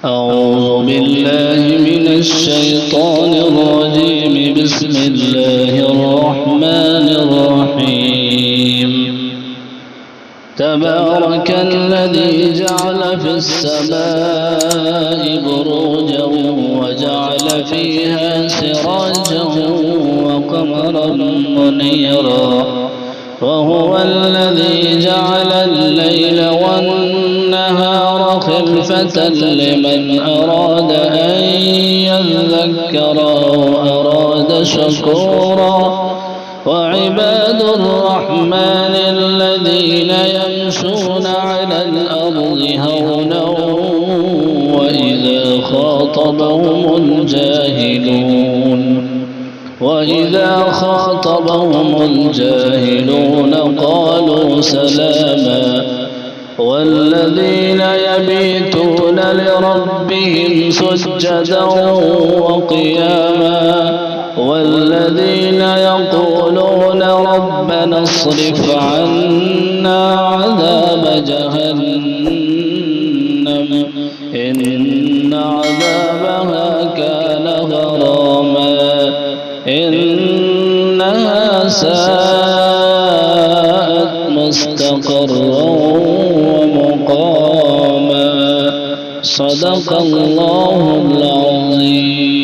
أعوذ بالله من الشيطان الرجيم. بسم الله الرحمن الرحيم. تبارك الذي جعل في السماء بروجا وجعل فيها سراجا وقمرا منيرا، وهو الذي جعل الليل والنهار خلفة لمن أراد أن يذكر أو أراد شكورا. وعباد الرحمن الذين يمشون على الأرض هونا وإذا خاطبهم الجاهلون قالوا سلاما. والذين يبيتون لربهم سجدا وقياما، والذين يقولون ربنا اصرف عنا عذاب جهنم إن عذابها كان غراما إنها ساءت مستقرا ومقاما. صدق الله العظيم.